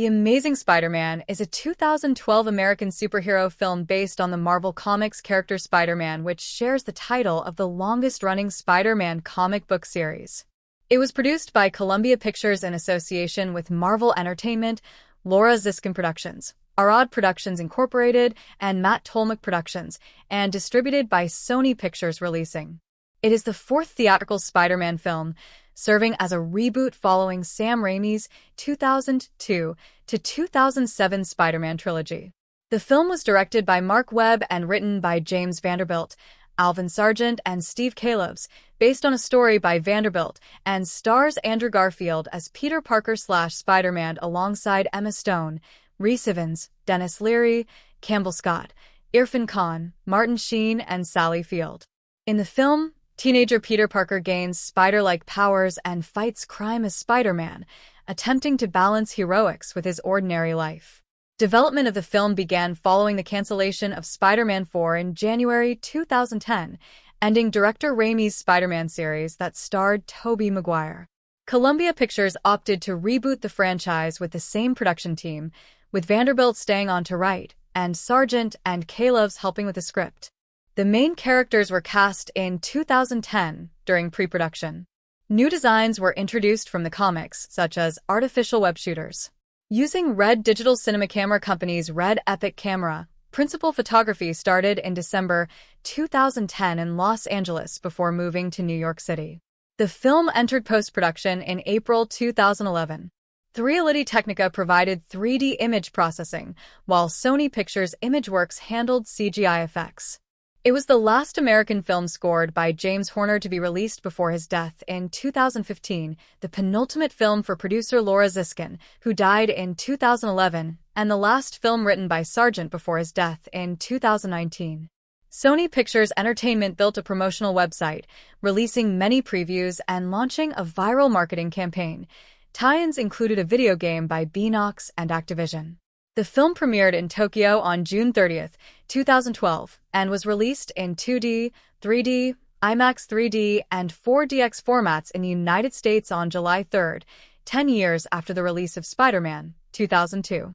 The Amazing Spider-Man is a 2012 American superhero film based on the Marvel Comics character Spider-Man, which shares the title of the longest-running Spider-Man comic book series. It was produced by Columbia Pictures in association with Marvel Entertainment, Laura Ziskin Productions, Arad Productions Incorporated, and Matt Tolmach Productions, and distributed by Sony Pictures Releasing. It is the fourth theatrical Spider-Man film, serving as a reboot following Sam Raimi's 2002 to 2007 Spider-Man trilogy. The film was directed by Mark Webb and written by James Vanderbilt, Alvin Sargent, and Steve Calebs, based on a story by Vanderbilt, and stars Andrew Garfield as Peter Parker/Spider-Man alongside Emma Stone, Rhys Ifans, Dennis Leary, Campbell Scott, Irfan Khan, Martin Sheen, and Sally Field. In the film, teenager Peter Parker gains spider-like powers and fights crime as Spider-Man, attempting to balance heroics with his ordinary life. Development of the film began following the cancellation of Spider-Man 4 in January 2010, ending director Raimi's Spider-Man series that starred Tobey Maguire. Columbia Pictures opted to reboot the franchise with the same production team, with Vanderbilt staying on to write, and Sargent and Calebs helping with the script. The main characters were cast in 2010 during pre-production. New designs were introduced from the comics, such as artificial web shooters. Using Red Digital Cinema Camera Company's Red Epic camera, principal photography started in December 2010 in Los Angeles before moving to New York City. The film entered post-production in April 2011. 3ality Technica provided 3D image processing, while Sony Pictures Imageworks handled CGI effects. It was the last American film scored by James Horner to be released before his death in 2015, the penultimate film for producer Laura Ziskin, who died in 2011, and the last film written by Sargent before his death in 2019. Sony Pictures Entertainment built a promotional website, releasing many previews and launching a viral marketing campaign. Tie-ins included a video game by Beenox and Activision. The film premiered in Tokyo on June 30, 2012, and was released in 2D, 3D, IMAX 3D, and 4DX formats in the United States on July 3, 10 years after the release of Spider-Man, 2002.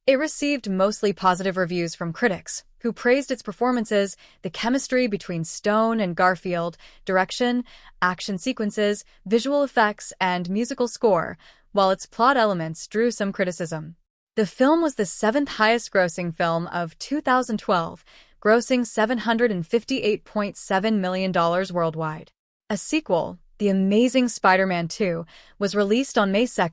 It received mostly positive reviews from critics, who praised its performances, the chemistry between Stone and Garfield, direction, action sequences, visual effects, and musical score, while its plot elements drew some criticism. The film was the seventh highest-grossing film of 2012, grossing $758.7 million worldwide. A sequel, The Amazing Spider-Man 2, was released on May 2,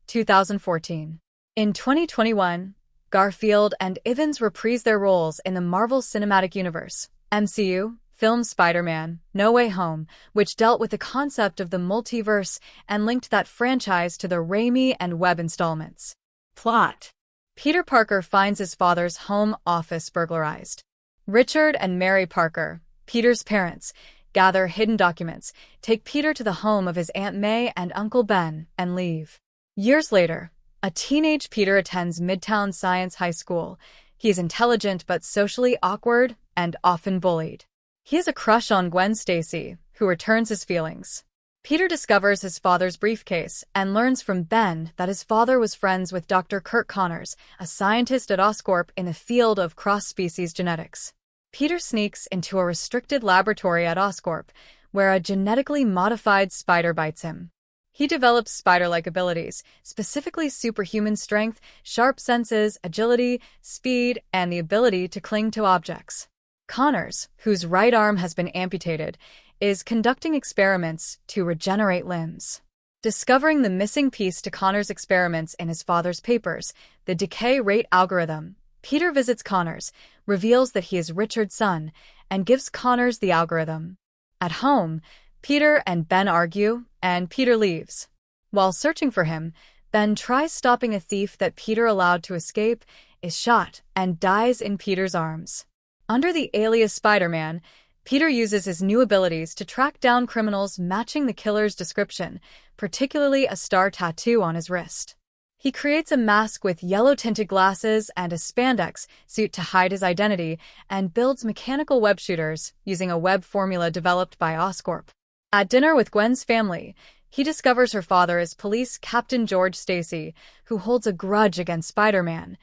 2014. In 2021, Garfield and Ifans reprised their roles in the Marvel Cinematic Universe, MCU, film Spider-Man: No Way Home, which dealt with the concept of the multiverse and linked that franchise to the Raimi and Webb installments. Plot: Peter Parker finds his father's home office burglarized. Richard and Mary Parker, Peter's parents, gather hidden documents, take Peter to the home of his Aunt May and Uncle Ben, and leave. Years later, a teenage Peter attends Midtown Science High School. He is intelligent but socially awkward and often bullied. He has a crush on Gwen Stacy, who returns his feelings. Peter discovers his father's briefcase and learns from Ben that his father was friends with Dr. Kirk Connors, a scientist at Oscorp in the field of cross-species genetics. Peter sneaks into a restricted laboratory at Oscorp, where a genetically modified spider bites him. He develops spider-like abilities, specifically superhuman strength, sharp senses, agility, speed, and the ability to cling to objects. Connors, whose right arm has been amputated, is conducting experiments to regenerate limbs. Discovering the missing piece to Connors' experiments in his father's papers, the decay rate algorithm, Peter visits Connors, reveals that he is Richard's son, and gives Connors the algorithm. At home, Peter and Ben argue, and Peter leaves. While searching for him, Ben tries stopping a thief that Peter allowed to escape, is shot, and dies in Peter's arms. Under the alias Spider-Man, Peter uses his new abilities to track down criminals matching the killer's description, particularly a star tattoo on his wrist. He creates a mask with yellow-tinted glasses and a spandex suit to hide his identity, and builds mechanical web shooters using a web formula developed by Oscorp. At dinner with Gwen's family, He discovers her father is Police Captain George Stacy, who holds a grudge against Spider-Man.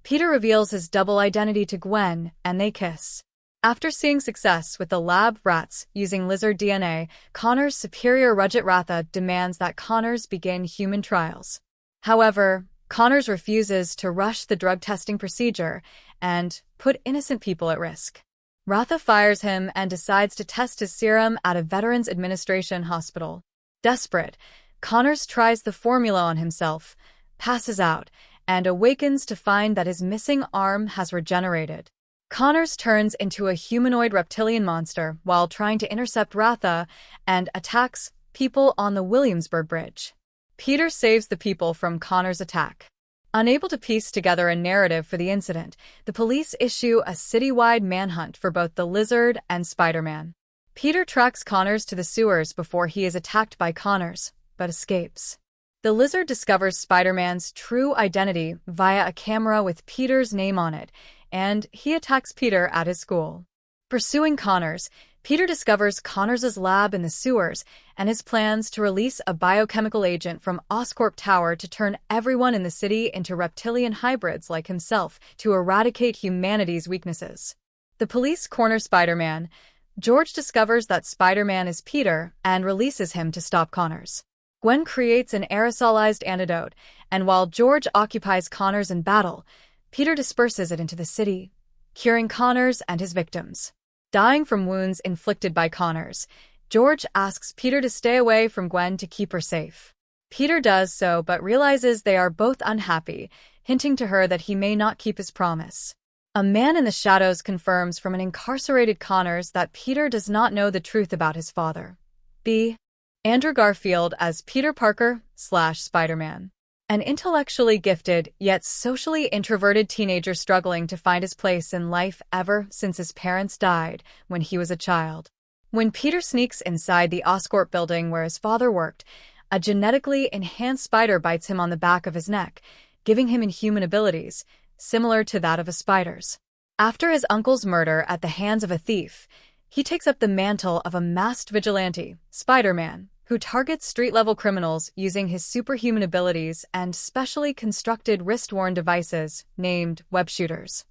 Peter reveals his double identity to Gwen, and they kiss. After seeing success with the lab rats using lizard DNA, Connor's superior Rudget Ratha demands that Connors begin human trials. However, Connors refuses to rush the drug testing procedure and put innocent people at risk. Ratha fires him and decides to test his serum at a Veterans Administration hospital. Desperate, Connors tries the formula on himself, passes out, and awakens to find that his missing arm has regenerated. Connors turns into a humanoid reptilian monster while trying to intercept Ratha and attacks people on the Williamsburg Bridge. Peter saves the people from Connors' attack. Unable to piece together a narrative for the incident, the police issue a citywide manhunt for both the Lizard and Spider-Man. Peter tracks Connors to the sewers before he is attacked by Connors, but escapes. The Lizard discovers Spider-Man's true identity via a camera with Peter's name on it, and he attacks Peter at his school. Pursuing Connors, Peter discovers Connors' lab in the sewers and his plans to release a biochemical agent from Oscorp Tower to turn everyone in the city into reptilian hybrids like himself to eradicate humanity's weaknesses. The police corner Spider-Man. George discovers that Spider-Man is Peter and releases him to stop Connors. Gwen creates an aerosolized antidote, and while George occupies Connors in battle, Peter disperses it into the city, curing Connors and his victims. Dying from wounds inflicted by Connors, George asks Peter to stay away from Gwen to keep her safe. Peter does so but realizes they are both unhappy, hinting to her that he may not keep his promise. A man in the shadows confirms from an incarcerated Connors that Peter does not know the truth about his father. B. Andrew Garfield as Peter Parker/Spider-Man. An intellectually gifted, yet socially introverted teenager struggling to find his place in life ever since his parents died when he was a child. When Peter sneaks inside the Oscorp building where his father worked, a genetically enhanced spider bites him on the back of his neck, giving him inhuman abilities, similar to that of a spider's. After his uncle's murder at the hands of a thief, he takes up the mantle of a masked vigilante, Spider-Man, who targets street-level criminals using his superhuman abilities and specially constructed wrist-worn devices named web shooters.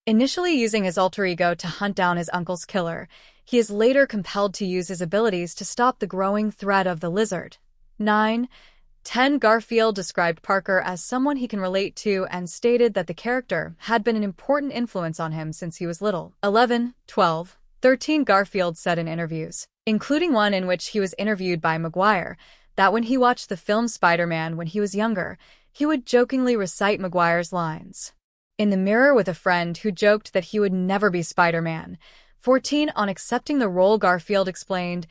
Initially using his alter ego to hunt down his uncle's killer, he is later compelled to use his abilities to stop the growing threat of the Lizard. 9. 10. Garfield described Parker as someone he can relate to and stated that the character had been an important influence on him since he was little. 11. 12. 13. Garfield said in interviews, including one in which he was interviewed by Maguire, that when he watched the film Spider-Man when he was younger, he would jokingly recite Maguire's lines. In the mirror with a friend who joked that he would never be Spider-Man. 14. On accepting the role, Garfield explained,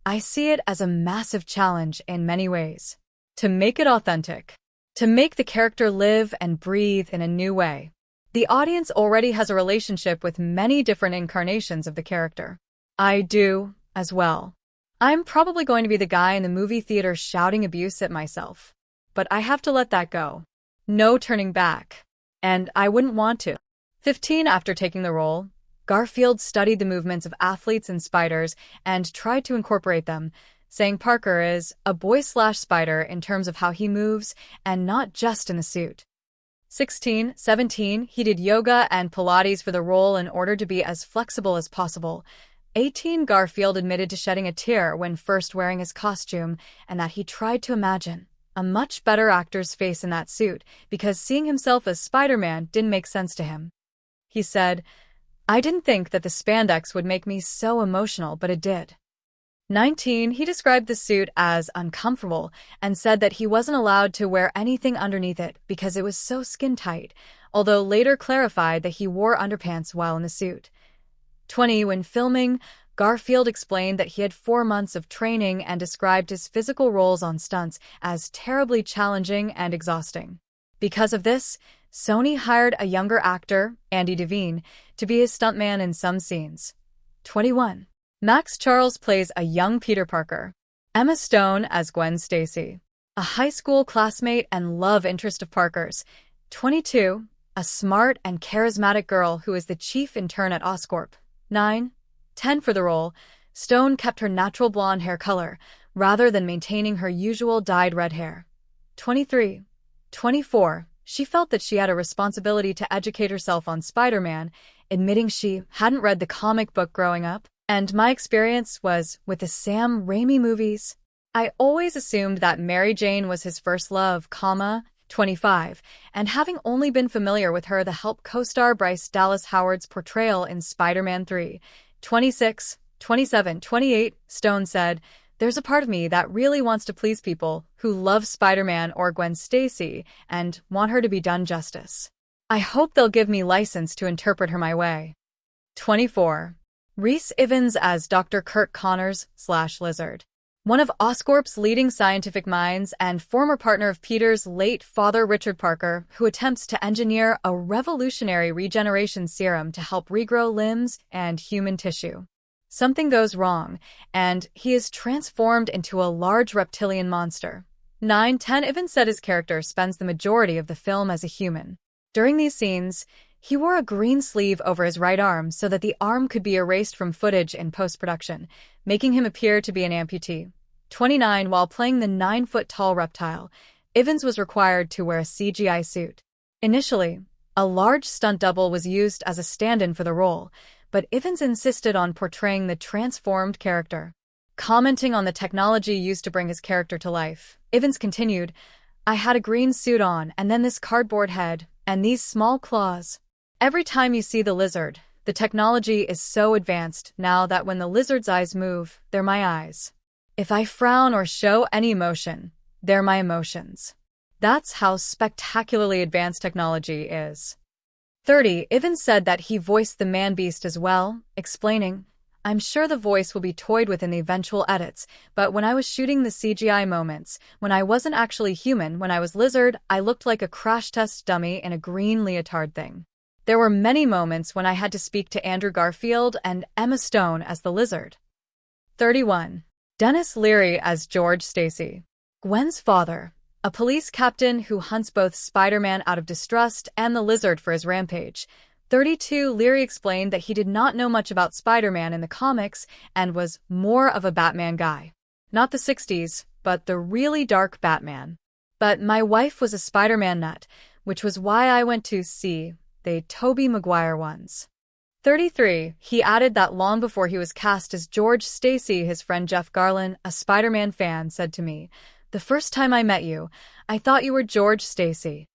"I see it as a massive challenge in many ways. To make it authentic. To make the character live and breathe in a new way. The audience already has a relationship with many different incarnations of the character. I do, as well. I'm probably going to be the guy in the movie theater shouting abuse at myself. But I have to let that go. No turning back. And I wouldn't want to." 15. After taking the role, Garfield studied the movements of athletes and spiders and tried to incorporate them, saying Parker is a boy/spider in terms of how he moves and not just in the suit. 16. 17. He did yoga and Pilates for the role in order to be as flexible as possible. 18. Garfield admitted to shedding a tear when first wearing his costume and that he tried to imagine a much better actor's face in that suit because seeing himself as Spider-Man didn't make sense to him. He said, "I didn't think that the spandex would make me so emotional, but it did." 19. He described the suit as uncomfortable and said that he wasn't allowed to wear anything underneath it because it was so skin-tight, although later clarified that he wore underpants while in the suit. 20. When filming, Garfield explained that he had 4 months of training and described his physical roles on stunts as terribly challenging and exhausting. Because of this, Sony hired a younger actor, Andy Devine, to be his stuntman in some scenes. 21. Max Charles plays a young Peter Parker. Emma Stone as Gwen Stacy, a high school classmate and love interest of Parker's. 22. A smart and charismatic girl who is the chief intern at Oscorp. 9. 10. For the role, Stone kept her natural blonde hair color, rather than maintaining her usual dyed red hair. 23. 24. She felt that she had a responsibility to educate herself on Spider-Man, admitting she hadn't read the comic book growing up. And my experience was with the Sam Raimi movies. I always assumed that Mary Jane was his first love, 25, and having only been familiar with her to help co-star Bryce Dallas Howard's portrayal in Spider-Man 3. 26, 27, 28, Stone said, "There's a part of me that really wants to please people who love Spider-Man or Gwen Stacy and want her to be done justice. I hope they'll give me license to interpret her my way." 24. Rhys Ifans as Dr. Curt Connors/Lizard. One of Oscorp's leading scientific minds and former partner of Peter's late father Richard Parker, who attempts to engineer a revolutionary regeneration serum to help regrow limbs and human tissue. Something goes wrong, and he is transformed into a large reptilian monster. 9-10 Ifans said his character spends the majority of the film as a human. During these scenes, he wore a green sleeve over his right arm so that the arm could be erased from footage in post-production, making him appear to be an amputee. 29 While playing the 9-foot-tall reptile, Ifans was required to wear a CGI suit. Initially, a large stunt double was used as a stand-in for the role, but Ifans insisted on portraying the transformed character. Commenting on the technology used to bring his character to life, Ifans continued, "I had a green suit on and then this cardboard head, and these small claws. Every time you see the lizard, the technology is so advanced now that when the lizard's eyes move, they're my eyes. If I frown or show any emotion, they're my emotions. That's how spectacularly advanced technology is." 30. Ifans said that he voiced the Man-Beast as well, explaining, "I'm sure the voice will be toyed with in the eventual edits, but when I was shooting the CGI moments, when I wasn't actually human, when I was Lizard, I looked like a crash test dummy in a green leotard thing. There were many moments when I had to speak to Andrew Garfield and Emma Stone as the Lizard." 31. Dennis Leary as George Stacy. Gwen's father, a police captain who hunts both Spider-Man out of distrust and the Lizard for his rampage. 32. Leary explained that he did not know much about Spider-Man in the comics and was more of a Batman guy. Not the 60s, but the really dark Batman. "But my wife was a Spider-Man nut, which was why I went to see the Tobey Maguire ones." 33. He added that long before he was cast as George Stacy, his friend Jeff Garlin, a Spider-Man fan, said to me, "The first time I met you, I thought you were George Stacy."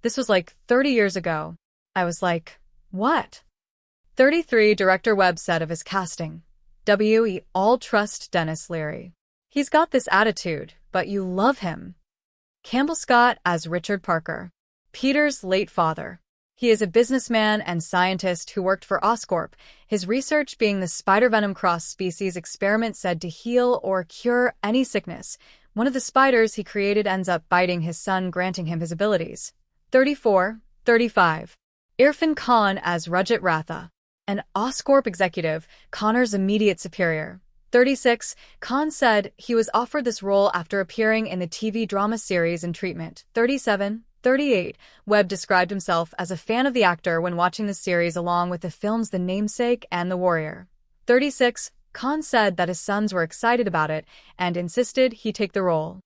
This was like 30 years ago. I was like, what? 33. Director Webb said of his casting, "We all trust Dennis Leary. He's got this attitude, but you love him." Campbell Scott as Richard Parker. Peter's late father. He is a businessman and scientist who worked for Oscorp, his research being the spider-venom cross-species experiment said to heal or cure any sickness. One of the spiders he created ends up biting his son, granting him his abilities. 34. 35. Irfan Khan as Rajat Ratha. An Oscorp executive, Connor's immediate superior. 36. Khan said he was offered this role after appearing in the TV drama series In Treatment. 37. 38. Webb described himself as a fan of the actor when watching the series along with the films The Namesake and The Warrior. 36. Khan said that his sons were excited about it and insisted he take the role.